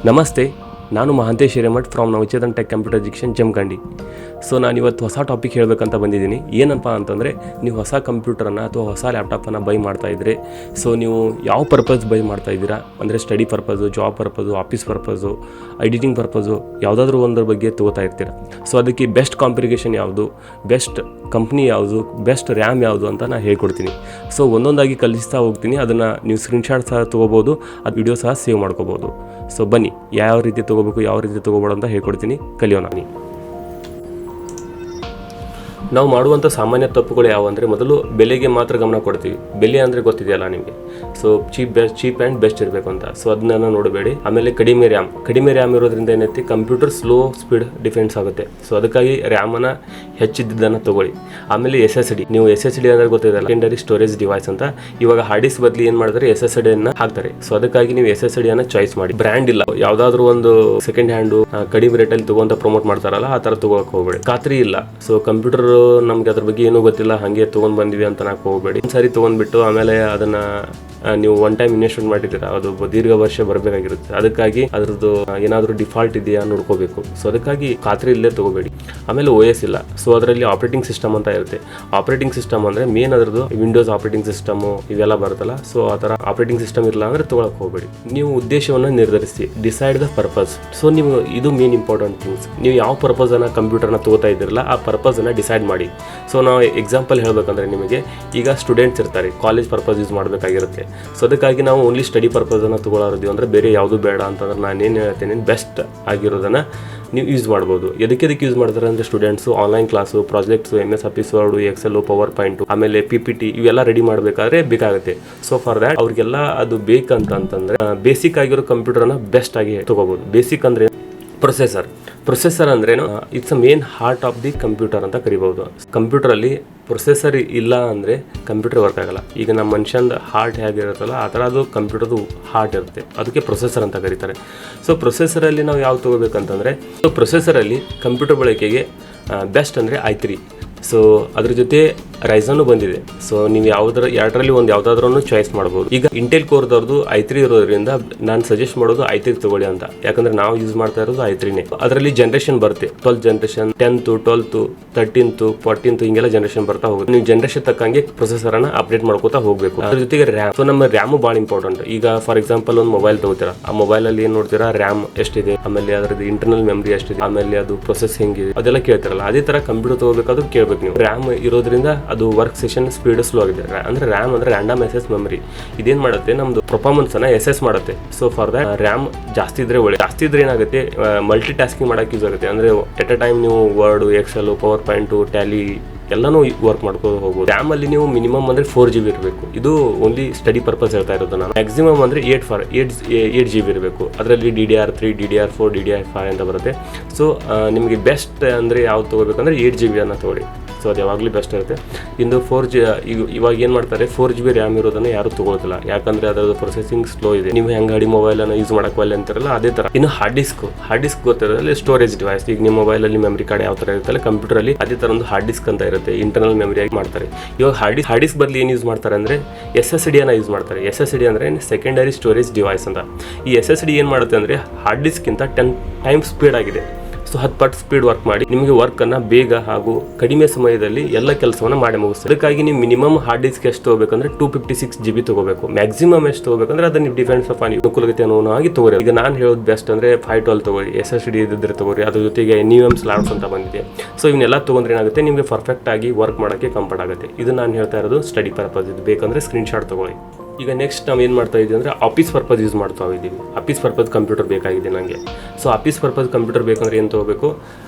ನಮಸ್ತೆ, ನಾನು Mahantesh Hiremath from Navachetan tech computer education Jamkhandi. So ನಾನು ಇವತ್ತು ಹೊಸ ಟಾಪಿಕ್ ಹೇಳಬೇಕಂತ ಬಂದಿದ್ದೀನಿ. ಏನಪ್ಪ ಅಂತಂದರೆ, ನೀವು ಹೊಸ ಕಂಪ್ಯೂಟರನ್ನು ಅಥವಾ ಹೊಸ ಲ್ಯಾಪ್ಟಾಪನ್ನು ಬೈ ಮಾಡ್ತಾಯಿದ್ರೆ, ಸೊ ನೀವು ಯಾವ ಪರ್ಪಸ್ ಬೈ ಮಾಡ್ತಾಯಿದ್ದೀರಾ ಅಂದರೆ study purpose, job purpose, office purpose, editing purpose, ಯಾವುದಾದ್ರೂ ಒಂದರ ಬಗ್ಗೆ ತೊಗೋತಾ ಇರ್ತೀರ. ಸೊ ಅದಕ್ಕೆ ಬೆಸ್ಟ್ ಕಾನ್ಫಿಗರೇಷನ್ ಯಾವುದು, ಬೆಸ್ಟ್ ಕಂಪ್ನಿ ಯಾವುದು, ಬೆಸ್ಟ್ ರ್ಯಾಮ್ ಯಾವುದು ಅಂತ ನಾನು ಹೇಳ್ಕೊಡ್ತೀನಿ. ಸೊ ಒಂದೊಂದಾಗಿ ಕಲಿಸ್ತಾ ಹೋಗ್ತೀನಿ. ಅದನ್ನು ನೀವು ಸ್ಕ್ರೀನ್ಶಾಟ್ ಸಹ ತೊಗೋಬೋದು, ಅದು ವಿಡಿಯೋ ಸಹ ಸೇವ್ ಮಾಡ್ಕೋಬೋದು. ಸೊ ಬನ್ನಿ, ಯಾವ ರೀತಿ ತೊಗೋಬೇಕು, ಯಾವ ರೀತಿ ತೊಗೋಬೋದು ಅಂತ ಹೇಳ್ಕೊಡ್ತೀನಿ, ಕಲಿಯೋಣ. ನಾವು ಮಾಡುವಂಥ ಸಾಮಾನ್ಯ ತಪ್ಪುಗಳು ಯಾವ ಅಂದರೆ, ಮೊದಲು ಬೆಲೆಗೆ ಮಾತ್ರ ಗಮನ ಕೊಡ್ತೀವಿ. ಬೆಲೆ ಅಂದರೆ ಗೊತ್ತಿದೆಯಲ್ಲ ನಿಮಗೆ. ಸೊ ಚೀಪ್ ಆ್ಯಂಡ್ ಬೆಸ್ಟ್ ಇರಬೇಕು ಅಂತ. ಸೊ ಅದನ್ನೆಲ್ಲ ನೋಡಬೇಡಿ. ಆಮೇಲೆ ಕಡಿಮೆ ರ್ಯಾಮ್ ಇರೋದ್ರಿಂದ ಏನೈತಿ, ಕಂಪ್ಯೂಟರ್ ಸ್ಲೋ ಸ್ಪೀಡ್ ಡಿಫೆನ್ಸ್ ಆಗುತ್ತೆ. ಸೊ ಅದಕ್ಕಾಗಿ ರ್ಯಾಮನ್ನು ಹೆಚ್ಚಿದ್ದನ್ನು ತೊಗೊಳ್ಳಿ. ಆಮೇಲೆ SSD, ನೀವು SSD ಅಂದರೆ ಗೊತ್ತಿದೆಯಲ್ಲ, ಸೆಕೆಂಡರಿ ಸ್ಟೋರೇಜ್ ಡಿವೈಸ್ ಅಂತ. ಇವಾಗ ಹಾರ್ಡ್ ಡಿಸ್ಕ್ ಬದಲಿ ಏನು ಮಾಡ್ತಾರೆ, SSD ಅನ್ನು ಹಾಕ್ತಾರೆ. ಸೊ ಅದಕ್ಕಾಗಿ ನೀವು SSD ಅನ್ನು ಚಾಯ್ಸ್ ಮಾಡಿ. ಬ್ರ್ಯಾಂಡ್ ಇಲ್ಲ, ಯಾವುದಾದ್ರೂ ಒಂದು ಸೆಕೆಂಡ್ ಹ್ಯಾಂಡು ಕಡಿಮೆ ರೇಟಲ್ಲಿ ತೊಗೊಂತ ಪ್ರಮೋಟ್ ಮಾಡ್ತಾರಲ್ಲ, ಆ ಥರ ತೊಗೊಳಕ್ಕೆ ಹೋಗಬೇಡಿ. ಖಾತ್ರಿ ಇಲ್ಲ. ಸೊ ಕಂಪ್ಯೂಟರ್ ನಮ್ಗೆ ಅದ್ರ ಬಗ್ಗೆ ಏನೂ ಗೊತ್ತಿಲ್ಲ, ಹಾಗೆ ತೊಗೊಂಡು ಬಂದಿವಿ ಅಂತ ನಾಲ್ಕು ಹೋಗಬೇಡಿ. ಒಂದ್ಸರಿ ತೊಗೊಂಡ್ಬಿಟ್ಟು ಆಮೇಲೆ ಅದನ್ನು ನೀವು ಒನ್ ಟೈಮ್ ಇನ್ವೆಸ್ಟ್ಮೆಂಟ್ ಮಾಡಿದ್ದೀರಾ, ಅದು ದೀರ್ಘ ವರ್ಷ ಬರಬೇಕಾಗಿರುತ್ತೆ. ಅದಕ್ಕಾಗಿ ಅದ್ರದ್ದು ಏನಾದರೂ ಡಿಫಾಲ್ಟ್ ಇದೆಯಾ ನೋಡ್ಕೋಬೇಕು. ಸೊ ಅದಕ್ಕಾಗಿ ಖಾತ್ರಿ ಇಲ್ಲೇ ತೊಗೋಬೇಡಿ. ಆಮೇಲೆ OS ಇಲ್ಲ. ಸೊ ಅದರಲ್ಲಿ ಆಪರೇಟಿಂಗ್ ಸಿಸ್ಟಮ್ ಅಂತ ಇರುತ್ತೆ. ಆಪರೇಟಿಂಗ್ ಸಿಸ್ಟಮ್ ಅಂದರೆ ಮೇನ್ ಅದರದ್ದು ವಿಂಡೋಸ್ ಆಪರೇಟಿಂಗ್ ಸಿಸ್ಟಮು ಇವೆಲ್ಲ ಬರುತ್ತಲ್ಲ. ಸೊ ಆ ಥರ ಆಪರೇಟಿಂಗ್ ಸಿಸ್ಟಮ್ ಇಲ್ಲ ಅಂದರೆ ತೊಗೊಳಕ್ಕೆ ಹೋಗಬೇಡಿ. ನೀವು ಉದ್ದೇಶವನ್ನು ನಿರ್ಧರಿಸಿ, ಡಿಸೈಡ್ ದ ಪರ್ಪಸ್. ಸೊ ನೀವು ಇದು ಮೇನ್ ಇಂಪಾರ್ಟೆಂಟ್ ಥಿಂಗ್ಸ್. ನೀವು ಯಾವ ಪರ್ಪಸನ್ನು ಕಂಪ್ಯೂಟರ್ನ ತೊಗೋತಾ ಇದ್ದೀರಲ್ಲ, ಆ ಪರ್ಪಸನ್ನು ಡಿಸೈಡ್ ಮಾಡಿ. ಸೊ ನಾವು ಎಕ್ಸಾಂಪಲ್ ಹೇಳಬೇಕಂದ್ರೆ, ನಿಮಗೆ ಈಗ ಸ್ಟೂಡೆಂಟ್ಸ್ ಇರ್ತಾರೆ, ಕಾಲೇಜ್ ಪರ್ಪಸ್ ಯೂಸ್ ಮಾಡಬೇಕಾಗಿರುತ್ತೆ. ಸೊ ಅದಕ್ಕಾಗಿ ನಾವು ಓನ್ಲಿ ಸ್ಟಡಿ ಪರ್ಪಸನ್ನು ತೊಗೊಳೋದು ಅಂದರೆ ಬೇರೆ ಯಾವುದು ಬೇಡ ಅಂತಂದ್ರೆ ನಾನೇನು ಹೇಳ್ತೀನಿ, ಬೆಸ್ಟ್ ಆಗಿರೋದನ್ನು ನೀವು ಯೂಸ್ ಮಾಡ್ಬೋದು. ಎದಕ್ಕೆ ಯೂಸ್ ಮಾಡ್ತಾರೆ ಅಂದರೆ, students online class, projects, MS Office, word, excel, power point, ಆಮೇಲೆ PPT ಇವೆಲ್ಲ ರೆಡಿ ಮಾಡಬೇಕಾದ್ರೆ ಬೇಕಾಗುತ್ತೆ. ಸೊ ಫಾರ್ ದ್ಯಾಟ್ ಅವ್ರಿಗೆಲ್ಲ ಅದು ಬೇಕಂತಂದರೆ ಬೇಸಿಕ್ ಆಗಿರೋ ಕಂಪ್ಯೂಟರ್ನ ಬೆಸ್ಟ್ ಆಗಿ ತೊಗೋಬೋದು. ಬೇಸಿಕ್ ಅಂದರೆ ಪ್ರೊಸೆಸರ್ ಅಂದ್ರೇನು, it's a main heart of the computer ಅಂತ ಕರಿಬಹುದು. ಕಂಪ್ಯೂಟರಲ್ಲಿ ಪ್ರೊಸೆಸರ್ ಇಲ್ಲ ಅಂದರೆ ಕಂಪ್ಯೂಟರ್ ವರ್ಕ್ ಆಗಲ್ಲ. ಈಗ ನಮ್ಮ ಮನುಷ್ಯಂದು ಹಾರ್ಟ್ ಹೇಗಿರುತ್ತಲ್ಲ, ಆ ಥರ ಅದು ಕಂಪ್ಯೂಟರ್ದು ಹಾರ್ಟ್ ಇರುತ್ತೆ. ಅದಕ್ಕೆ ಪ್ರೊಸೆಸರ್ ಅಂತ ಕರೀತಾರೆ. ಸೊ ಪ್ರೊಸೆಸರಲ್ಲಿ ನಾವು ಯಾವ್ದು ತೊಗೋಬೇಕಂತಂದರೆ, ಸೊ ಪ್ರೊಸೆಸರಲ್ಲಿ ಕಂಪ್ಯೂಟರ್ ಬಳಕೆಗೆ ಬೆಸ್ಟ್ ಅಂದರೆ i3. ಸೊ ಅದ್ರ ಜೊತೆ ರೈಸನ್ನು ಬಂದಿದೆ. ಸೊ ನೀವು ಎರಡರಲ್ಲಿ ಒಂದು ಯಾವುದಾದ್ರೂ ಚಾಯ್ಸ್ ಮಾಡ್ಬೋದು. ಈಗ ಇಂಟೆಲ್ ಕೋರ್ದವ್ರದ್ದು i3 ಇರೋದ್ರಿಂದ ನಾನು ಸಜೆಸ್ಟ್ ಮಾಡೋದು i3 ತಗೊಳ್ಳಿ ಅಂತ. ಯಾಕಂದ್ರೆ ನಾವು ಯೂಸ್ ಮಾಡ್ತಾ ಇರೋದು i3ನೇ. ಅದರಲ್ಲಿ ಜನರೇಷನ್ ಬರುತ್ತೆ, 12th generation, 10th, 12th, 13th, 14th ಹಿಂಗೆಲ್ಲ ಜನರೇಷನ್ ಬರ್ತಾ ಹೋಗುತ್ತೆ. ನೀವು ಜನರೇಷನ್ ತಕ್ಕಂಗೆ ಪ್ರೊಸೆಸರ್ ಅನ್ನ ಅಪ್ಡೇಟ್ ಮಾಡ್ಕೋತಾ ಹೋಗಬೇಕು. ಅದ್ರ ಜೊತೆಗೆ ರ್ಯಾಮ್. ಸೊ ನಮ್ಮ ರ್ಯಾಮು ಭಾಳ ಇಂಪಾರ್ಟೆಂಟ್. ಈಗ ಫಾರ್ ಎಕ್ಸಾಂಪಲ್ ಒಂದು ಮೊಬೈಲ್ ತಗೋತೀರಾ, ಆ ಮೊಬೈಲಲ್ಲಿ ಏನು ನೋಡ್ತೀರಾ, ರ್ಯಾಮ್ ಎಷ್ಟಿದೆ, ಆಮೇಲೆ ಅದರದ್ದು ಇಂಟರ್ನಲ್ ಮೆಮರಿ ಎಷ್ಟಿದೆ, ಆಮೇಲೆ ಅದು ಪ್ರೊಸೆಸ್ ಹೆಂಗಿದೆ, ಅದೆಲ್ಲ ಕೇಳ್ತಿರಲ್ಲ. ಅದೇ ತರ ಕಂಪ್ಯೂಟರ್ ತಗೋಬೇಕಾದ್ರೂ ಕೇಳಬೇಕು ನೀವು. ರ್ಯಾಮ್ ಇರೋದ್ರಿಂದ ಅದು ವರ್ಕ್ ಸೆಷನ್ ಸ್ಪೀಡ್ ಸ್ಲೋ ಆಗಿದೆ. ಅಂದ್ರೆ ರ್ಯಾಮ್ ಅಂದ್ರೆ ರ್ಯಾಂಡಮ್ ಎಕ್ಸೆಸ್ ಮೆಮರಿ. ಇದೇನ್ ಮಾಡುತ್ತೆ, ನಮ್ದು ಪರ್ಫಾರ್ಮೆನ್ಸ್ ಅನ್ನ ಎಸೆಸ್ ಮಾಡುತ್ತೆ. ಸೊ ಫಾರ್ ದಟ್ ರ್ಯಾಮ್ ಜಾಸ್ತಿ ಇದ್ರೆ ಒಳ್ಳೆ. ಜಾಸ್ತಿ ಇದ್ರೆ ಏನಾಗುತ್ತೆ, ಮಲ್ಟಿ ಟಾಸ್ಕಿಂಗ್ ಮಾಡಕ್ಕೆ ಯೂಸ್ ಆಗುತ್ತೆ. ಅಂದ್ರೆ ಎಟ್ ಅ ಟೈಮ್ ನೀವು word, excel, power point, tally ಎಲ್ಲನೂ ವರ್ಕ್ ಮಾಡ್ಕೊಂಡು ಹೋಗ್ಬೋದು. ರ್ಯಾಮ್ ಅಲ್ಲಿ ನೀವು ಮಿನಿಮಮ್ ಅಂದ್ರೆ 4 GB ಇರಬೇಕು. ಇದು ಓನ್ಲಿ ಸ್ಟಡಿ ಪರ್ಪಸ್ ಹೇಳ್ತಾ ಇರೋದು ನಾನು. ಮ್ಯಾಕ್ಸಿಮಮ್ ಅಂದ್ರೆ 8 GB ಇರಬೇಕು. ಅದರಲ್ಲಿ DDR3, DDR4, DDR5 ಅಂತ ಬರುತ್ತೆ. ಸೊ ನಿಮಗೆ ಬೆಸ್ಟ್ ಅಂದ್ರೆ ಯಾವ್ದು ತಗೋಬೇಕಂದ್ರೆ 8 GB ಅನ್ನ ತಗೊಳ್ಳಿ. ಸೊ ಅದು ಯಾವಾಗಲೂ ಬೆಸ್ಟ್ ಇರುತ್ತೆ. ಇನ್ನು ಇವಾಗ ಏನು ಮಾಡ್ತಾರೆ, 4 GB ರ್ಯಾಮ್ ಇರೋದನ್ನು ಯಾರು ತೊಗೊಳ್ತಿಲ್ಲ. ಯಾಕಂದರೆ ಅದರದ್ದು ಪ್ರೊಸೆಸಿಂಗ್ ಸ್ಲೋ ಇದೆ. ನೀವು ಹೆಂಗೆ ಗಾಡಿ ಮೊಬೈಲನ್ನು ಯೂಸ್ ಮಾಡೋಕ್ಕಲ್ಲ ಅಂತಾರಲ್ಲ, ಅದೇ ಥರ. ಇನ್ನು ಹಾರ್ಡ್ ಡಿಸ್ಕ್ ಗೊತ್ತಿರೋದ್ರಲ್ಲಿ ಸ್ಟೋರೇಜ್ ಡಿವೈಸ್. ಈಗ ನಿಮ್ಮ ಮೊಬೈಲಲ್ಲಿ ಮೆಮರಿ ಕಾರ್ಡ್ ಯಾವ ಥರ ಇರುತ್ತಲ್ಲ, ಕಂಪ್ಯೂಟರಲ್ಲಿ ಅದೇ ಥರ ಒಂದು ಹಾರ್ಡ್ ಡಿಸ್ಕ್ ಅಂತ ಇರುತ್ತೆ, ಇಂಟರ್ನಲ್ ಮೆಮರಿ ಆಗಿ ಮಾಡ್ತಾರೆ. ಇವಾಗ ಹಾರ್ಡ್ ಡಿಸ್ಕ್ ಬದಲು ಏನು ಯೂಸ್ ಮಾಡ್ತಾರೆ ಅಂದರೆ SSD ಅನ್ನು ಯೂಸ್ ಮಾಡ್ತಾರೆ. SSD ಅಂದರೆ ಸೆಕೆಂಡರಿ ಸ್ಟೋರೇಜ್ ಡಿವೈಸ್ ಅಂತ. ಈ SSD ಏನು ಮಾಡುತ್ತೆ ಅಂದರೆ ಹಾರ್ಡ್ ಡಿಸ್ಕ್ಗಿಂತ 10 ಟೈಮ್ಸ್ ಸ್ಪೀಡ್ ಆಗಿದೆ. ಸೊ 10 ಪಟ್ಟು ಸ್ಪೀಡ್ ವರ್ಕ್ ಮಾಡಿ ನಿಮಗೆ ವರ್ಕನ್ನು ಬೇಗ ಹಾಗೂ ಕಡಿಮೆ ಸಮಯದಲ್ಲಿ ಎಲ್ಲ ಕೆಲಸವನ್ನು ಮಾಡಿ ಮುಗಿಸ್ತದೆ. ಅದಕ್ಕಾಗಿ ನೀವು ಮಿನಿಮಮ್ ಹಾರ್ಡ್ ಡಿಸ್ಕ್ ಎಷ್ಟು ತೊಗೋಬೇಕಂದ್ರೆ 256 GB ತೊಗೋಬೇಕು. ಮ್ಯಾಕ್ಸಿಮಮ್ ಎಷ್ಟು ತೊಗೋಬೇಕಂದ್ರೆ ಅದನ್ನ ನೀವು ಡಿಫೆನ್ಸ್ ಆಫ್ ಅನುಕೂಲತೆ ಅನ್ನೋ ಹಾಗೆ ತಗೋರಿ. ಈಗ ನಾನು ಹೇಳೋದು ಬೆಸ್ಟ್ ಅಂದರೆ 512 ತಗೋರಿ, SSD ಇದ್ದರೆ ತಗೋರಿ. ಅದ್ರ ಜೊತೆಗೆ NVMe ಸ್ಲಾಟ್ಸ್ ಅಂತ ಬಂದಿದೆ. ಸೊ ಇವನ್ನೆಲ್ಲ ತೊಗೊಂಡ್ರೆ ಏನಾಗುತ್ತೆ, ನಿಮಗೆ ಪರ್ಫೆಕ್ಟ್ ಆಗಿ ವರ್ಕ್ ಮಾಡೋಕ್ಕೆ ಕಂಫರ್ಟ್ ಆಗುತ್ತೆ. ಇದು ನಾನು ಹೇಳ್ತಾ ಇರೋದು ಸ್ಟಡಿ ಪರ್ಪಸ್. ಇದು ಬೇಕಂದ್ರೆ ಸ್ಕ್ರೀನ್ಶಾಟ್ ತಗೊಳ್ಳಿ. ಈಗ ನೆಕ್ಸ್ಟ್ ನಾವು ಏನು ಮಾಡ್ತಾ ಇದ್ದೀವಿ ಅಂದರೆ ಆಫೀಸ್ ಪರ್ಪಸ್ ಯೂಸ್ ಮಾಡ್ತಾ ಇದ್ದೀವಿ. ಆಫೀಸ್ ಪರ್ಪಸ್ ಕಂಪ್ಯೂಟರ್ ಬೇಕಾಗಿದೆ ನನಗೆ. ಸೊ ಆಫೀಸ್ ಪರ್ಪಸ್ ಕಂಪ್ಯೂಟರ್ ಬೇಕಂದ್ರೆ ಏನು ತೊಗೋಬೇಕು,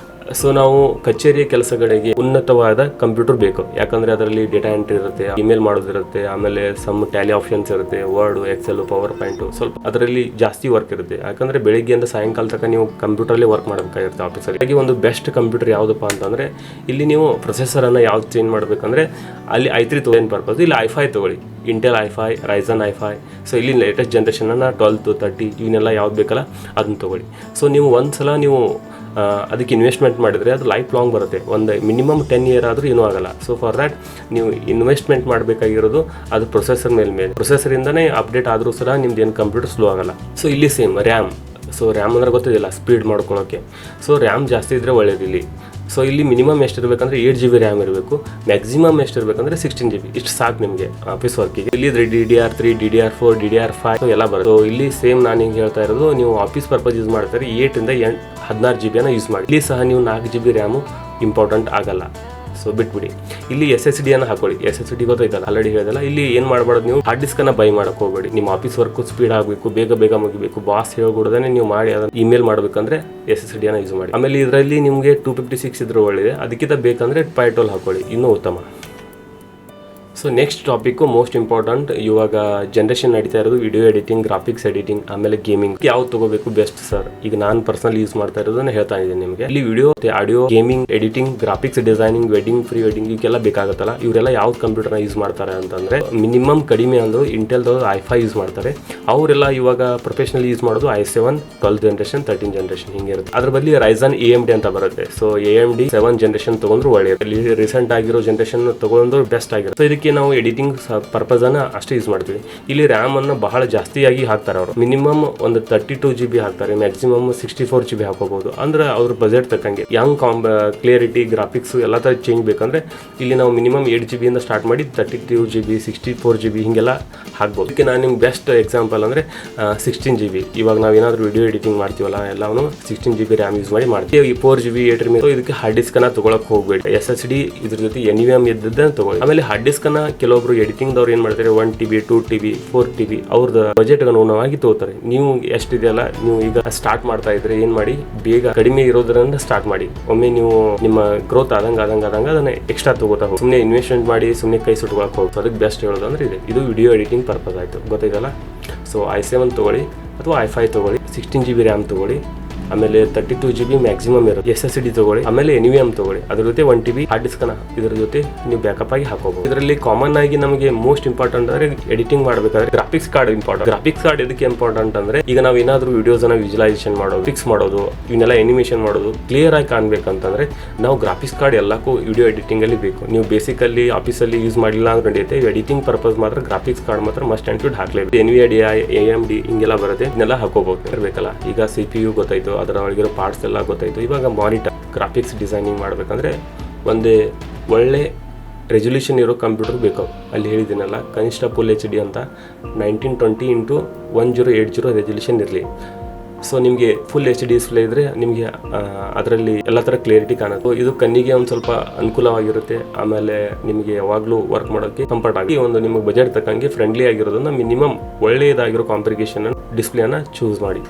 ಸೊ ನಾವು ಕಚೇರಿಯ ಕೆಲಸಗಳಿಗೆ ಉನ್ನತವಾದ ಕಂಪ್ಯೂಟರ್ ಬೇಕು. ಯಾಕಂದರೆ ಅದರಲ್ಲಿ ಡೇಟಾ ಎಂಟ್ರಿ ಇರುತ್ತೆ, ಇಮೇಲ್ ಮಾಡೋದಿರುತ್ತೆ, ಆಮೇಲೆ ಸಮ್ ಟ್ಯಾಲಿ ಆಪ್ಷನ್ಸ್ ಇರುತ್ತೆ, ವರ್ಡ್, ಎಕ್ಸೆಲ್, ಪವರ್ ಪಾಯಿಂಟು, ಸ್ವಲ್ಪ ಅದರಲ್ಲಿ ಜಾಸ್ತಿ ವರ್ಕ್ ಇರುತ್ತೆ. ಯಾಕಂದರೆ ಬೆಳಿಗ್ಗೆಯಿಂದ ಸಾಯಂಕಾಲ ತನಕ ನೀವು ಕಂಪ್ಯೂಟರಲ್ಲಿ ವರ್ಕ್ ಮಾಡಬೇಕಾಗಿರುತ್ತೆ ಆಫೀಸಲ್ಲಿ. ಹಾಗೆ ಒಂದು ಬೆಸ್ಟ್ ಕಂಪ್ಯೂಟರ್ ಯಾವುದಪ್ಪ ಅಂತಂದರೆ, ಇಲ್ಲಿ ನೀವು ಪ್ರೊಸೆಸರನ್ನು ಯಾವ್ದು ಚೇಂಜ್ ಮಾಡಬೇಕಂದ್ರೆ ಅಲ್ಲಿ i3 ತೊಗೊಂಡು ಪರ್ಪಸ್, ಇಲ್ಲಿ i5 ತೊಗೊಳ್ಳಿ. Intel i5, resin i5. So ಇಲ್ಲಿ ಲೇಟೆಸ್ಟ್ ಜನ್ರೇಷನನ್ನು 12, 30 ಇವನ್ನೆಲ್ಲ ಯಾವ್ದು ಬೇಕಲ್ಲ ಅದನ್ನು ತೊಗೊಳ್ಳಿ. ಸೊ ನೀವು ಒಂದ್ಸಲ ನೀವು ಅದಕ್ಕೆ ಇನ್ವೆಸ್ಟ್ಮೆಂಟ್ ಮಾಡಿದರೆ ಅದು ಲೈಫ್ ಲಾಂಗ್ ಬರುತ್ತೆ. ಒಂದು ಮಿನಿಮಮ್ 10 year ಆದರೂ ಏನೂ ಆಗಲ್ಲ. ಸೊ ಫಾರ್ ದ್ಯಾಟ್ ನೀವು ಇನ್ವೆಸ್ಟ್ಮೆಂಟ್ ಮಾಡಬೇಕಾಗಿರೋದು ಅದು ಪ್ರೊಸೆಸರ್ ಮೇಲೆ. ಪ್ರೊಸೆಸರಿಂದನೇ ಅಪ್ಡೇಟ್ ಆದರೂ ಸಹ ನಿಮ್ದು ಏನು ಕಂಪ್ಯೂಟರ್ ಸ್ಲೋ ಆಗಲ್ಲ. ಸೊ ಇಲ್ಲಿ ಸೇಮ್ ರ್ಯಾಮ್ ಸೊ ರ್ಯಾಮ್ ಅಂದ್ರೆ ಗೊತ್ತಿಲ್ಲ ಸ್ಪೀಡ್ ಮಾಡ್ಕೊಳ್ಳೋಕ್ಕೆ. ಸೊ ರ್ಯಾಮ್ ಜಾಸ್ತಿ ಇದ್ದರೆ ಒಳ್ಳೇದು ಇಲ್ಲಿ. ಸೊ ಇಲ್ಲಿ ಮಿನಿಮಮ್ ಎಷ್ಟು ಇರಬೇಕಂದ್ರೆ 8 GB ರ್ಯಾಮ್ ಇರಬೇಕು, ಮ್ಯಾಕ್ಸಿಮಮ್ ಎಷ್ಟು ಇರಬೇಕಂದ್ರೆ 16 GB. ಇಷ್ಟು ಸಾಕು ನಿಮಗೆ ಆಫೀಸ್ ವರ್ಕಿಗೆ. ಇಲ್ಲಿ DDR3, DDR4, DDR5 ಎಲ್ಲ ಬರುತ್ತೆ. ಸೊ ಇಲ್ಲಿ ಸೇಮ್ ನಾನು ಹಿಂಗೆ ಹೇಳ್ತಾ ಇರೋದು, ನೀವು ಆಫೀಸ್ ಪರ್ಪಸ್ ಯೂಸ್ ಮಾಡ್ತಾರೆ 8 ಇಂದ 16 GB ಯೂಸ್ ಮಾಡಿ. ಇಲ್ಲಿ ಸಹ ನೀವು 4 GB ರ್ಯಾಮು ಇಂಪಾರ್ಟೆಂಟ್ ಆಗಲ್ಲ, ಸೊ ಬಿಟ್ಬಿಡಿ. ಇಲ್ಲಿ SSD ಹಾಕೊಳ್ಳಿ. SSD ಗೊತ್ತಾಯ್ತಲ್ಲ, ಆಲ್ರೆಡಿ ಹೇಳಿದಲ್ಲ. ಇಲ್ಲಿ ಏನು ಮಾಡಬಾರ್ದು, ನೀವು ಹಾರ್ಡ್ ಡಿಸ್ಕನ್ನು ಬೈ ಮಾಡಕ್ಕೆ ಹೋಗಬೇಡಿ. ನಿಮ್ಮ ಆಫೀಸ್ ವರ್ಕು ಸ್ಪೀಡ್ ಆಗಬೇಕು, ಬೇಗ ಮುಗಿಬೇಕು, ಬಾಸ್ ಹೇಳ್ಕೊಡೋದೇ ನೀವು ಮಾಡಿ ಅದನ್ನು ಇಮೇಲ್ ಮಾಡಬೇಕಂದ್ರೆ SSD ಯೂಸ್ ಮಾಡಿ. ಆಮೇಲೆ ಇದರಲ್ಲಿ ನಿಮಗೆ 256 ಇದ್ರೆ ಒಳ್ಳೆಯದೆ, ಅದಕ್ಕಿಂತ ಬೇಕಂದರೆ 512 ಹಾಕೊಳ್ಳಿ, ಇನ್ನೂ ಉತ್ತಮ. So next topic most important. ಇವಾಗ ಜನ್ರೇಷನ್ ನಡೀತಾ ಇರೋದು ವಿಡಿಯೋ ಎಡಿಟಿಂಗ್, ಗ್ರಾಫಿಕ್ಸ್ ಎಡಿಟಿಂಗ್, ಆಮೇಲೆ ಗೇಮಿಂಗ್. ಯಾವ್ದು ತಗೋಬೇಕು ಬೆಸ್ಟ್ ಸರ್? ಈಗ ನಾನು ಪರ್ಸನಲ್ ಯೂಸ್ ಮಾಡ್ತಾ ಇರೋದನ್ನ ಹೇಳ್ತಾ ಇದ್ದೀನಿ ನಿಮಗೆ. ಇಲ್ಲಿ video, audio, gaming, editing, graphics designing, wedding, pre wedding ಈಗೆಲ್ಲ ಬೇಕಾಗುತ್ತಲ್ಲ, ಇವರೆಲ್ಲ ಯಾವ್ದು ಕಂಪ್ಯೂಟರ್ನ ಯೂಸ್ ಮಾಡ್ತಾರೆ ಅಂತಂದ್ರೆ ಮಿನಿಮಮ್ ಕಡಿಮೆ ಅಂದ್ರು ಇಂಟೆಲ್ದವರು i5 ಯೂಸ್ ಮಾಡ್ತಾರೆ. ಅವರೆಲ್ಲ ಇವಾಗ ಪ್ರೊಫೆಷನಲ್ ಯೂಸ್ ಮಾಡೋದು i7 12th generation, 13th generation ಹಿಂಗೆ ಇರುತ್ತೆ. ಅದ್ರ ಬದಲಿ Ryzen AMD ಅಂತ ಬರುತ್ತೆ. ಸೊ AMD 7th ಜನರೇಷನ್ ತಗೊಂಡ್ರು ಒಳ್ಳೆಯದು. ಇಲ್ಲಿ ರೀಸೆಂಟ್ ಆಗಿರೋ ಜನರೇಷನ್ ತಗೊಂಡ್ರು ಬೆಸ್ಟ್ ಆಗಿರುತ್ತೆ. ಇದಕ್ಕೆ ನಾವು ಎಡಿಟಿಂಗ್ ಪರ್ಪಸ್ ಅನ್ನ ಅಷ್ಟೇ ಯೂಸ್ ಮಾಡ್ತೀವಿ. ಇಲ್ಲಿ ರ್ಯಾಮ್ ಅನ್ನು ಬಹಳ ಜಾಸ್ತಿಯಾಗಿ ಹಾಕ್ತಾರೆ ಅವರು. ಮಿನಿಮಮ್ ಒಂದು 32 GB ಹಾಕ್ತಾರೆ, ಮ್ಯಾಕ್ಸಿಮಮ್ 64 GB ಹಾಕೋಬಹುದು. ಅಂದ್ರೆ ಅವ್ರ ಬಜೆಟ್ ತಕ್ಕಂಗೆ ಯಂಗ್ ಕ್ಲಿಯರಿಟಿ, ಗ್ರಾಫಿಕ್ಸ್ ಎಲ್ಲ ತರ ಚೇಂಜ್ ಬೇಕಂದ್ರೆ ಇಲ್ಲಿ ನಾವು ಮಿನಿಮಮ್ 8 GB ಇಂದ ಸ್ಟಾರ್ಟ್ ಮಾಡಿ 32 GB, 64 GB ಹಿಂಗೆಲ್ಲ ಹಾಕ್ಬೋದು. ಇದಕ್ಕೆ ನಾನು ನಿಮ್ಗೆ ಬೆಸ್ಟ್ ಎಕ್ಸಾಂಪಲ್ ಅಂದ್ರೆ 16 GB. ಇವಾಗ ನಾವು ಏನಾದ್ರು ವಿಡಿಯೋ ಎಡಿಟಿಂಗ್ ಮಾಡ್ತೀವಲ್ಲ, ಎಲ್ಲಾನು 16 GB ರ್ಯಾಮ್ ಯೂಸ್ ಮಾಡಿ ಮಾಡ್ತೀವಿ. ಈ 4 GB 8 GB ಇದಕ್ಕೆ ಹಾರ್ಡ್ ಡಿಸ್ಕ್ ಅನ್ನ ತಗೊಳಕ್ ಹೋಗ್ಬೇಡಿ. SSD ಇದ್ರ ಜೊತೆ NVMe ಇದ್ದದ್ದನ್ನ ತಗೊಳ್ಳಿ. ಆಮೇಲೆ ಹಾರ್ಡ್ ಡಿಸ್ಕ್ ಅನ್ನ ಕೆಲವೊಬ್ರು ಎಡಿಟಿಂಗ್ ದವ್ರು ಏನ್ ಮಾಡ್ತಾರೆ 1 TB 2 TB 4 TB ಅವ್ರದ್ದು ಬಜೆಟ್ ಅನುಗುಣವಾಗಿ ತಗೋತಾರೆ. ನೀವು ಎಷ್ಟಿದೆಯಲ್ಲ, ನೀವು ಈಗ ಸ್ಟಾರ್ಟ್ ಮಾಡ್ತಾ ಇದ್ರೆ ಏನ್ ಮಾಡಿ, ಬೇಗ ಕಡಿಮೆ ಇರೋದ್ರಿಂದ ಸ್ಟಾರ್ಟ್ ಮಾಡಿ. ಒಮ್ಮೆ ನೀವು ನಿಮ್ಮ ಗ್ರೋತ್ ಆದಂಗ ಅದನ್ನ ಎಕ್ಸ್ಟ್ರಾ ತಗೋತಾ ಹೋಗಿ ಸುಮ್ಮನೆ ಇನ್ವೆಸ್ಟ್ಮೆಂಟ್ ಮಾಡಿ ಸುಮ್ಮನೆ ಕೈ ಸುಟ್ಕೊಳಕ್ ಹೋಗ್ತಾರೆ. ಅದಕ್ಕೆ ಬೆಸ್ಟ್ ಹೇಳೋದಂದ್ರೆ ಇದು ವಿಡಿಯೋ ಎಡಿಟಿಂಗ್ ಪರ್ಪಸ್ ಆಯ್ತು, ಗೊತ್ತಾಯ್ತಲ್ಲ. ಸೊ i7 ತಗೊಳ್ಳಿ ಅಥವಾ i5 ತಗೊಳ್ಳಿ, 16 GB ರ್ಯಾಮ್ ತಗೊಳ್ಳಿ, ಆಮೇಲೆ 32 GB ಮ್ಯಾಕ್ಸಿಮಮ್ ಇರುತ್ತೆ. SSD ತಗೊಳ್ಳಿ, ಆಮೇಲೆ NVMe ತಗೊಳ್ಳಿ, ಅದ್ರ ಜೊತೆ 1 TB ಹಾರ್ಡ್ ಡಿಸ್ಕ್ ಇದ್ರ ಜೊತೆ ನೀವು ಬ್ಯಾಕಪ್ ಆಗಿ ಹಾಕೋಬಹುದು. ಇದರಲ್ಲಿ ಕಾಮನ್ ಆಗಿ ನಮಗೆ ಮೋಸ್ಟ್ ಇಂಪಾರ್ಟೆಂಟ್ ಅಂದ್ರೆ ಎಡಿಟಿಂಗ್ ಮಾಡಬೇಕಾದ್ರೆ graphics card important. Graphics card ಎದಕ್ಕೆ ಇಂಪಾರ್ಟೆಂಟ್ ಅಂದ್ರೆ ಈಗ ನಾವು ಏನಾದ್ರು ವಿಡಿಯೋಸ್ ಅನ್ನ ವಿಜುವಲೈಸೇಷನ್ ಮಾಡೋದು, ಫಿಕ್ಸ್ ಮಾಡೋದು, ಇವನ್ನೆಲ್ಲ ಅನಿಮೇಷನ್ ಮಾಡೋದು ಕ್ಲಿಯರ್ ಆಗಿ ಕಾಣ್ಬೇಕಂತಂದ್ರೆ ನಾವು ಗ್ರಾಫಿಕ್ಸ್ ಕಾರ್ಡ್ ಎಲ್ಲಕ್ಕೂ ವಿಡಿಯೋ ಎಡಿಟಿಂಗ್ ಅಲ್ಲಿ ಬೇಕು. ನೀವು ಬೇಸಿಕಲ್ಲಿ ಆಫೀಸಲ್ಲಿ ಯೂಸ್ ಮಾಡಿಲ್ಲ ಅಂದ್ರೆ ನಡೆಯುತ್ತೆ. ಎಡಿಟಿಂಗ್ ಪರ್ಪಸ್ ಮಾತ್ರ ಗ್ರಾಫಿಕ್ಸ್ ಕಾರ್ಡ್ ಮಾತ್ರ ಮಸ್ಟ್ ಅಂಡ್ ಶುಡ್ ಹಾಕ್ಲೇಬೇಕು. NVIDIA, AMD ಹಿಂಗೆಲ್ಲ ಬರುತ್ತೆ, ಇದನ್ನೆಲ್ಲ ಹಾಕೋಬಹುದು ಇರಬೇಕಲ್ಲ. ಈಗ CPU ಗೊತ್ತಾಯ್ತು, ಅದರ ಒಳಗಿರೋ ಪಾರ್ಟ್ಸ್ ಎಲ್ಲ ಗೊತ್ತಾಯ್ತು. ಇವಾಗ ಮಾನಿಟರ್, ಗ್ರಾಫಿಕ್ಸ್ ಡಿಸೈನಿಂಗ್ ಮಾಡಬೇಕಂದ್ರೆ ಒಂದೇ ಒಳ್ಳೆ ರೆಸೊಲ್ಯೂಷನ್ ಇರೋ ಕಂಪ್ಯೂಟರ್ ಬೇಕು. ಅಲ್ಲಿ ಹೇಳಿದ್ದೀನಲ್ಲ, ಕನಿಷ್ಠ ಫುಲ್ HD ಅಂತ 1920x1080 ರೆಸೊಲ್ಯೂಷನ್ ಇರಲಿ. ಸೊ ನಿಮಗೆ ಫುಲ್ HD ಡಿಸ್ಪ್ಲೇ ಇದ್ರೆ ನಿಮಗೆ ಅದರಲ್ಲಿ ಎಲ್ಲ ಥರ ಕ್ಲಿಯರಿಟಿ ಕಾಣುತ್ತೆ. ಇದು ಕಣ್ಣಿಗೆ ಒಂದು ಸ್ವಲ್ಪ ಅನುಕೂಲವಾಗಿರುತ್ತೆ. ಆಮೇಲೆ ನಿಮಗೆ ಯಾವಾಗಲೂ ವರ್ಕ್ ಮಾಡೋಕ್ಕೆ ಕಂಫರ್ಟ್ ಆಗಿ ಒಂದು ನಿಮಗೆ ಬಜೆಟ್ ತಕ್ಕಂಗೆ ಫ್ರೆಂಡ್ಲಿ ಆಗಿರೋದನ್ನ ಮಿನಿಮಮ್ ಒಳ್ಳೆಯದಾಗಿರೋ ಕಾಂಪ್ಲಿಕೇಶನ್ ಡಿಸ್ಪ್ಲೇನ ಚೂಸ್ ಮಾಡಿ.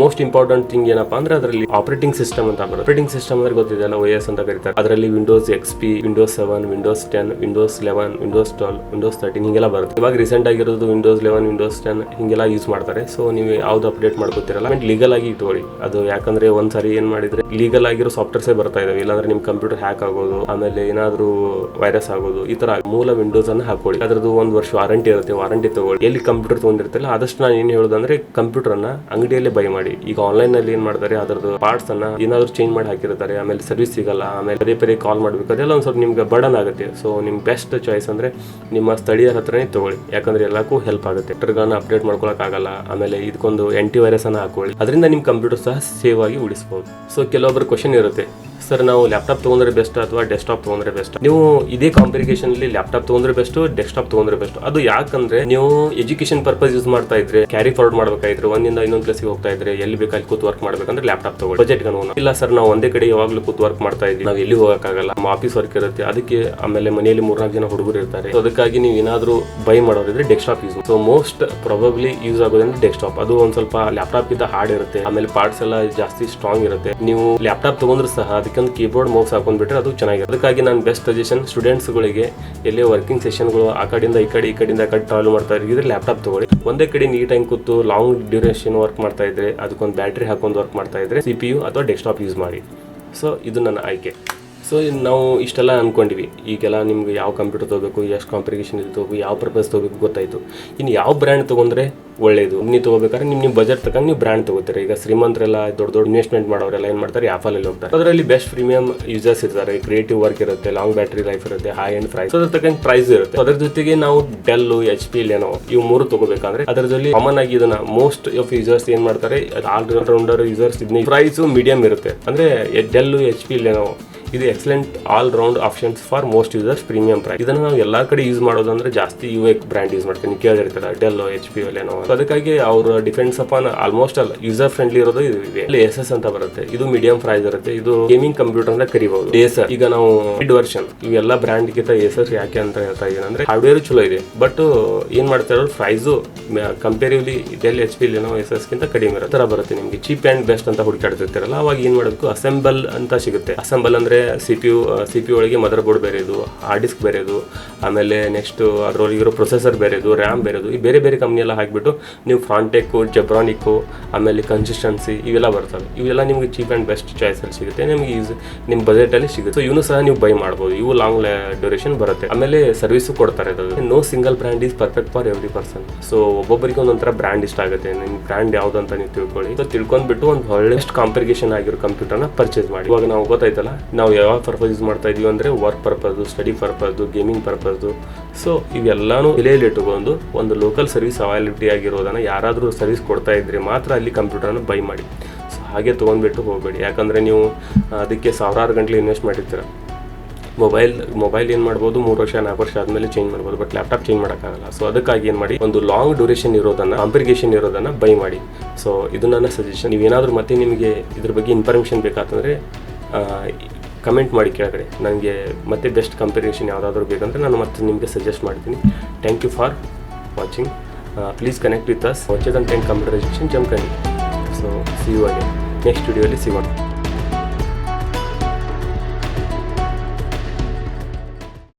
ಮೋಸ್ಟ್ ಇಂಪಾರ್ಟೆಂಟ್ ಥಿಂಗ್ ಏನಪ್ಪಾ ಅಂದ್ರೆ ಅದರಲ್ಲಿ ಆಪರೇಟಿಂಗ್ ಸಿಸ್ಟಮ್ ಅಂತ ಬರುತ್ತೆ. ಆಪರೇಟಿಂಗ್ ಸಿಸ್ಟಮ್ ಅಂದ್ರೆ ಗೊತ್ತಿದೆಯಲ್ಲ, OS ಅಂತ ಕರೀತಾರೆ. ಅದರಲ್ಲಿ Windows XP, Windows 7, Windows 10, Windows 11, Windows 12, Windows 13 ಹಿಂಗೆಲ್ಲ ಬರುತ್ತೆ. ಇವಾಗ ರೀಸೆಂಟ್ ಆಗಿರೋದು ವಿಂಡೋಸ್ 11, ವಿಂಡೋಸ್ 10 ಹಿಂಗೆಲ್ಲ ಯೂಸ್ ಮಾಡ್ತಾರೆ. ಸೊ ನೀವು ಯಾವ್ದು ಅಪ್ಡೇಟ್ ಮಾಡ್ಕೊತಿರಲ್ಲ ಲೀಗಲ್ ಆಗಿ ಇಟ್ಕೊಳ್ಳಿ ಅದು. ಯಾಕಂದ್ರೆ ಒಂದ್ಸರಿ ಏನ್ ಮಾಡಿದ್ರೆ ಲೀಗಲ್ ಆಗಿರೋ ಸಾಫ್ಟ್ವೇರ್ಸೇ ಬರ್ತಾ ಇದಾವೆ, ಇಲ್ಲಾಂದ್ರೆ ನಿಮ್ ಕಂಪ್ಯೂಟರ್ ಹ್ಯಾಕ್ ಆಗೋದು, ಆಮೇಲೆ ಏನಾದ್ರು ವೈರಸ್ ಆಗೋದು, ಈ ತರ ಮೂಲ ವಿಂಡೋಸ್ ಅನ್ನ ಹಾಕೊಳ್ಳಿ. ಅದ್ರದ್ದು 1 ವರ್ಷ ವಾರಂಟಿ ಇರುತ್ತೆ, ವಾರಂಟಿ ತಗೊಳ್ಳಿ. ಎಲ್ಲಿ ಕಂಪ್ಯೂಟರ್ ತಗೊಂಡಿರ್ತಿಲ್ಲ ಆದಷ್ಟು ನಾನು ಏನ್ ಹೇಳೋದಂದ್ರೆ ಕಂಪ್ಯೂಟರ್ ಅನ್ನ ಅಂಗಡಿಯಲ್ಲೇ ಬೈ ಮಾಡಿ. ಈಗ ಆನ್ಲೈನ್ ನಲ್ಲಿ ಏನ್ ಮಾಡ್ತಾರೆ, ಅದ್ರದ್ದು ಪಾರ್ಟ್ಸ್ ಅನ್ನ ಏನಾದ್ರು ಚೇಂಜ್ ಮಾಡಿ ಹಾಕಿರ್ತಾರೆ, ಆಮೇಲೆ ಸರ್ವಿಸ್ ಸಿಗಲ್ಲ, ಆಮೇಲೆ ಪದೇ ಕಾಲ್ ಮಾಡ್ಬೇಕು, ಅದೆಲ್ಲ ಒಂದ್ ಸ್ವಲ್ಪ ನಿಮ್ಗೆ ಬರ್ಡನ್ ಆಗುತ್ತೆ. ಸೊ ನಿಮ್ ಬೆಸ್ಟ್ ಚಾಯ್ಸ್ ಅಂದ್ರೆ ನಿಮ್ಮ ಸ್ಥಳೀಯ ಹತ್ರನೇ ತಗೊಳ್ಳಿ, ಯಾಕಂದ್ರೆ ಎಲ್ಲಕ್ಕೂ ಹೆಲ್ಪ್ ಆಗುತ್ತೆ. ಕಂಪ್ಯೂಟರ್ಗಳನ್ನ ಅಪ್ಡೇಟ್ ಮಾಡ್ಕೊಳಕ್ ಆಗಲ್ಲ, ಆಮೇಲೆ ಇದಕ್ಕೊಂದು ಆಂಟಿ ವೈರಸ್ ಅನ್ನ ಹಾಕೊಳ್ಳಿ, ಅದರಿಂದ ನಿಮ್ ಕಂಪ್ಯೂಟರ್ ಸಹ ಸೇವ್ ಆಗಿ ಉಳಿಸಬಹುದು. ಸೊ ಕೆಲವೊಬ್ಬರು ಕ್ವಶನ್ ಇರುತ್ತೆ, ಸರ್ ನಾವು ಲ್ಯಾಪ್ಟಾಪ್ ತೊಗೊಂಡ್ರೆ ಬೆಸ್ಟ್ ಅಥವಾ ಡೆಸ್ಕ್ಟಾಪ್ ತೊಗೊಂಡ್ರೆ ಬೆಸ್ಟ್? ನೀವು ಇದೇ ಕಾಂಪ್ಲಿಕೇಶನ್ ಅಲ್ಲಿ ಲ್ಯಾಪ್ಟಾಪ್ ತೊಗೊಂಡ್ರೆ ಬೆಸ್ಟ್, ಡೆಸ್ಕ್ಟಾಪ್ ತೊಗೊಂಡ್ರೆ ಬೆಸ್ಟ್. ಅದು ಯಾಕಂದ್ರೆ ನೀವು ಎಜುಕೇಶನ್ ಪರ್ಪಸ್ ಯೂಸ್ ಮಾಡ್ತಾ ಇದ್ರೆ, ಕ್ಯಾರಿ ಫಾರ್ವರ್ಡ್ ಮಾಡ್ಬೇಕಾದ್ರೆ, ಒಂದಿಂದ ಇನ್ನೊಂದು ಪ್ಲೇಸ್ಗೆ ಹೋಗ್ತಾ ಇದ್ರೆ, ಎಲ್ಲಿ ಬೇಕಾಗಿ ಕೂತ್ ವರ್ಕ್ ಮಾಡ್ಬೇಕಂದ್ರೆ ಲ್ಯಾಪ್ಟಾಪ್ ತಗೊಳ್ಳಿ, ಬಜೆಟ್ ಅನುಗುಣ. ಇಲ್ಲ ಸರ್ ನಾವು ಒಂದೇ ಕಡೆ ಯಾವಾಗಲೂ ಕೂತ್ ವರ್ಕ್ ಮಾಡ್ತಾ ಇದ್ದೀವಿ, ನಾವು ಎಲ್ಲಿ ಹೋಗಕ್ಕಾಗಲ್ಲ, ನಮ್ಮ ಆಫೀಸ್ ವರ್ಕ್ ಇರುತ್ತೆ, ಅದಕ್ಕೆ ಆಮೇಲೆ ಮನೆಯಲ್ಲಿ 3-4 ಜನ ಹುಡುಗರು ಇರ್ತಾರೆ, ಅದಕ್ಕಾಗಿ ನೀವು ಏನಾದ್ರು ಬೈ ಮಾಡೋದಿದ್ರೆ desktop use. So most probably use ಆಗೋದಂದ್ರೆ ಡೆಸ್ಕ್ಟಾಪ್. ಅದು ಒಂದ್ ಸ್ವಲ್ಪ ಲ್ಯಾಪ್ಟಾಪ್ ಇಂದ ಹಾರ್ಡ್ ಇರುತ್ತೆ, ಆಮೇಲೆ ಪಾರ್ಟ್ಸ್ ಎಲ್ಲ ಜಾಸ್ತಿ ಸ್ಟ್ರಾಂಗ್ ಇರುತ್ತೆ. ನೀವು ಲ್ಯಾಪ್ಟಾಪ್ ತಗೊಂಡ್ರು ಸಹ ಅದಕ್ಕೊಂದು ಕೀಬೋರ್ಡ್ ಮೌಸ್ ಹಾಕೊಂಡ್ಬಿಟ್ರೆ ಅದು ಚೆನ್ನಾಗಿರುತ್ತೆ. ಅದಕ್ಕಾಗಿ ನಾನು ಬೆಸ್ಟ್ ಸಜೆಷನ್ ಸ್ಟೂಡೆಂಟ್ಸ್ಗಳಿಗೆ, ಎಲ್ಲೇ ವರ್ಕಿಂಗ್ ಸೆಷನ್ಗಳು ಆ ಕಡೆಯಿಂದ ಈ ಕಡೆಯಿಂದ ಟ್ರಾವೆಲ್ ಮಾಡ್ತಾ ಇದ್ರೆ ಲ್ಯಾಪ್ಟಾಪ್ ತಗೊಳ್ಳಿ. ಒಂದೇ ಕಡೆ ನೀಟಾಗಿ ಕೂತು ಲಾಂಗ್ ಡ್ಯೂರೇಷನ್ ವರ್ಕ್ ಮಾಡ್ತಾ ಇದ್ರೆ, ಅದಕ್ಕೊಂದು ಬ್ಯಾಟ್ರಿ ಹಾಕೊಂಡು ವರ್ಕ್ ಮಾಡ್ತಾ ಇದ್ರೆ CPU ಅಥವಾ ಡೆಸ್ಕ್ಟಾಪ್ ಯೂಸ್ ಮಾಡಿ. ಸೊ ಇದು ನನ್ನ ಆಯ್ಕೆ. ಸೊ ನಾವು ಇಷ್ಟೆಲ್ಲ ಅಂದ್ಕೊಂಡಿವಿ. ಈಗೆಲ್ಲ ನಿಮ್ಗೆ ಯಾವ ಕಂಪ್ಯೂಟರ್ ತೊಗೋಬೇಕು, ಎಷ್ಟು ಕಾಂಪ್ಲಿಕೇಶನ್ ಇದು ತೊಗೋಬೇಕು, ಯಾವ ಪರ್ಪಸ್ ತೊಗೋಬೇಕು ಗೊತ್ತಾಯಿತು. ಇನ್ನು ಯಾವ ಬ್ರ್ಯಾಂಡ್ ತೊಗೊಂಡ್ರೆ ಒಳ್ಳೇದು, ನೀವು ತೊಗೋಬೇಕಾದ್ರೆ ನಿಮ್ಮ ಬಜೆಟ್ ತಗೊಂಡು ನೀವು ಬ್ರ್ಯಾಂಡ್ ತೊಗೋತೀರಿ. ಈಗ ಶ್ರೀಮಂತರೆಲ್ಲ ದೊಡ್ಡ ಇನ್ವೆಸ್ಟ್ಮೆಂಟ್ ಮಾಡೋರೆಲ್ಲ ಏನು ಮಾಡ್ತಾರೆ, ಆ್ಯಪಲ್ಲಿ ಹೋಗ್ತಾರೆ. ಅದರಲ್ಲಿ ಬೆಸ್ಟ್ ಪ್ರೀಮಿಯಂ ಯೂಸರ್ಸ್ ಇರ್ತಾರೆ, ಕ್ರಿಯೇಟಿವ್ ವರ್ಕ್ ಇರುತ್ತೆ, ಲಾಂಗ್ ಬ್ಯಾಟ್ರಿ ಲೈಫ್ ಇರುತ್ತೆ, ಹೈ ಎಂಡ್ ಪ್ರೈಸ್, ಅದ್ರ ತಕ್ಕಂಗೆ ಪ್ರೈಸ್ ಇರುತ್ತೆ. ಅದ್ರ ಜೊತೆಗೆ ನಾವು ಡೆಲ್, HP, ಲೆನೋ ಇವು 3 ತೊಗೋಬೇಕಂದ್ರೆ ಅದರಲ್ಲಿ ಕಾಮನ್ ಆಗಿ ಇದನ್ನ ಮೋಸ್ಟ್ ಆಫ್ ಯೂಸರ್ಸ್ ಏನು ಮಾಡ್ತಾರೆ, ಆಲ್ರೌಂಡರ್ ಯೂಸರ್ಸ್ ಇದನ್ನ ಪ್ರೈಸ್ ಮೀಡಿಯಂ ಇರುತ್ತೆ. ಅಂದರೆ ಡೆಲ್, HP, ಲೆನೋ ಇದು excellent all round options for most users, premium price. ಇದನ್ನು ನಾವು ಎಲ್ಲಾ ಕಡೆ ಯೂಸ್ ಮಾಡೋದಂದ್ರೆ ಜಾಸ್ತಿ UX ಬ್ರ್ಯಾಂಡ್ ಯೂಸ್ ಮಾಡ್ತೀನಿ. ಕೇಳಿರ್ತಾರೆ ಡೆಲ್, HP, ಲೆನೋ. ಅದಕ್ಕಾಗಿ ಅವ್ರ ಡಿಫೆಂಡ್ಸ್ ಅಪಾನ್ ಆಲ್ಮೋಸ್ಟ್ ಅಲ್ಲ ಯೂಸರ್ ಫ್ರೆಂಡ್ಲಿ ಇರೋದು ಇದು ಇದೆ. SS ಅಂತ ಬರುತ್ತೆ, ಇದು ಮೀಡಿಯಂ ಪ್ರೈಸ್ ಇರುತ್ತೆ. ಇದು ಗೇಮಿಂಗ್ ಕಂಪ್ಯೂಟರ್ ಅಂತ ಕರಿಬಹುದು. Acer ಈಗ ನಾವು ಮಿಡ್ ವರ್ಷನ್ ಇವೆಲ್ಲ ಬ್ರ್ಯಾಂಡ್ ಗಿಂತ Acer ಯಾಕೆ ಅಂತ ಹೇಳ್ತಾ ಇದ್ದೀನಿ ಅಂದ್ರೆ ಹಾರ್ಡ್ವೇರ್ ಚಲೋ ಇದೆ, ಬಟ್ ಏನ್ ಮಾಡ್ತಾರೆ ಪ್ರೈಸು ಕಂಪೇರಿವ್ಲಿ ಡೆಲ್, HP, ಲೆನೋ, Acer ಗಿಂತ ಕಡಿಮೆ ಇರೋ ತರ ಬರುತ್ತೆ. ನಿಮಗೆ ಚೀಪ್ ಅಂಡ್ ಬೆಸ್ಟ್ ಅಂತ ಹುಡುಕಾಡ್ತಿರ್ತಾರಲ್ಲ, ಅವಾಗ ಏನ್ ಮಾಡಬೇಕು, ಅಸೆಂಬಲ್ ಅಂತ ಸಿಗುತ್ತೆ. ಅಸೆಂಬಲ್ ಅಂದ್ರೆ CPU ಒಳಗೆ ಮದರ್ ಬೋರ್ಡ್ ಬೇರೆದು, ಹಾರ್ಡ್ ಡಿಸ್ಕ್ ಬೇರೆದು, ಆಮೇಲೆ ನೆಕ್ಸ್ಟ್ ಅದರೊಳಗಿರೋ ಪ್ರೊಸೆಸರ್ ಬೇರೆದು, ರ್ಯಾಮ್ ಬೇರೆದು, ಈ ಬೇರೆ ಬೇರೆ ಕಂಪ್ನಿ ಎಲ್ಲ ಹಾಕಿಬಿಟ್ಟು ನೀವು ಫ್ರಾಂಟೆಕ್ಕು, ಜೆಬ್ರಾನಿಕ್ಕು, ಆಮೇಲೆ ಕನ್ಸಿಸ್ಟೆನ್ಸಿ ಇವೆಲ್ಲ ಬರ್ತವೆ. ಇವೆಲ್ಲ ನಿಮಗೆ ಚೀಪ್ ಆ್ಯಂಡ್ ಬೆಸ್ಟ್ ಚಾಯ್ಸಲ್ಲಿ ಸಿಗುತ್ತೆ, ನಿಮಗೆ ನಿಮ್ಮ ಬಜೆಟಲ್ಲಿ ಸಿಗುತ್ತೆ. ಸೊ ಇವನು ಸಹ ನೀವು ಬೈ ಮಾಡ್ಬೋದು, ಇವು ಲಾಂಗ್ ಡ್ಯೂರೇಷನ್ ಬರುತ್ತೆ. ಆಮೇಲೆ ಸರ್ವಿಸು ಕೊಡ್ತಾರೆ. No single brand is perfect for every person. So ಒಬ್ಬೊಬ್ಬರಿಗೆ ಒಂದೊಂಥರ ಬ್ರ್ಯಾಂಡ್ ಇಷ್ಟ ಆಗುತ್ತೆ. ನಿಮ್ಮ ಬ್ರ್ಯಾಂಡ್ ಯಾವ್ದು ಅಂತ ನೀವು ತಿಳ್ಕೊಳ್ಳಿ. ಸೊ ತಿಳ್ಕೊಂಡ್ಬಿಟ್ಟು ಒಂದು ಒಳ್ಳೆಸ್ಟ್ ಕಾಂಪ್ಲಿಕೇಶನ್ ಆಗಿರೋ ಕಂಪ್ಯೂಟರ್ನ ಪರ್ಚೇಸ್ ಮಾಡಿ. ಇವಾಗ ನಾವು ಗೊತ್ತಾಯ್ತಲ್ಲ, ನಾವು ಯಾವ ಪರ್ಪಸ್ ಯೂಸ್ ಮಾಡ್ತಾ ಇದೀವಿ ಅಂದರೆ work purpose, study purpose, gaming purpose. So ಇವೆಲ್ಲಾನು ತಲೆಯಲ್ಲಿ ಇಟ್ಟುಕೊಂಡು ಒಂದು ಲೋಕಲ್ ಸರ್ವಿಸ್ ಅವೈಲಬಿಲಿಟಿ ಆಗಿರೋದನ್ನು ಯಾರಾದರೂ ಸರ್ವಿಸ್ ಕೊಡ್ತಾ ಇದ್ರೆ ಮಾತ್ರ ಅಲ್ಲಿ ಕಂಪ್ಯೂಟರ್ನ ಬೈ ಮಾಡಿ. ಸೊ ಹಾಗೆ ತೊಗೊಂಡ್ಬಿಟ್ಟು ಹೋಗಬೇಡಿ, ಯಾಕಂದರೆ ನೀವು ಅದಕ್ಕೆ ಸಾವಿರಾರು ಗಂಟೆ ಇನ್ವೆಸ್ಟ್ ಮಾಡಿರ್ತೀರ. ಮೊಬೈಲ್ ಏನು ಮಾಡ್ಬೋದು, 3 ವರ್ಷ 4 ವರ್ಷ ಆದಮೇಲೆ ಚೇಂಜ್ ಮಾಡ್ಬೋದು, ಬಟ್ ಲ್ಯಾಪ್ಟಾಪ್ ಚೇಂಜ್ ಮಾಡೋಕ್ಕಾಗಲ್ಲ. ಸೊ ಅದಕ್ಕಾಗಿ ಏನು ಮಾಡಿ, ಒಂದು ಲಾಂಗ್ ಡ್ಯೂರೇಷನ್ ಇರೋದನ್ನು, ಕಾಂಪ್ಲಿಕೇಶನ್ ಇರೋದನ್ನು ಬೈ ಮಾಡಿ. ಸೊ ಇದು ನನ್ನ ಸಜೆಷನ್. ನೀವೇನಾದರೂ ಮತ್ತೆ ನಿಮಗೆ ಇದ್ರ ಬಗ್ಗೆ ಇನ್ಫಾರ್ಮೇಷನ್ ಬೇಕಾತಂದರೆ ಕಮೆಂಟ್ ಮಾಡಿ ಕೆಳಗಡೆ. ನನಗೆ ಮತ್ತೆ ಬೆಸ್ಟ್ ಕಂಪೇರಿಸನ್ ಯಾವುದಾದ್ರೂ ಬೇಕಂದರೆ ನಾನು ಮತ್ತೆ ನಿಮಗೆ ಸಜೆಸ್ಟ್ ಮಾಡ್ತೀನಿ. Thank you for watching. Please connect with us. ವಾಚ್ ಅಂಡ್ ಟೆನ್ computer education Jamkhandi. So see you again next ವಿಡಿಯೋಲಿ ಸಿಗೋಣ.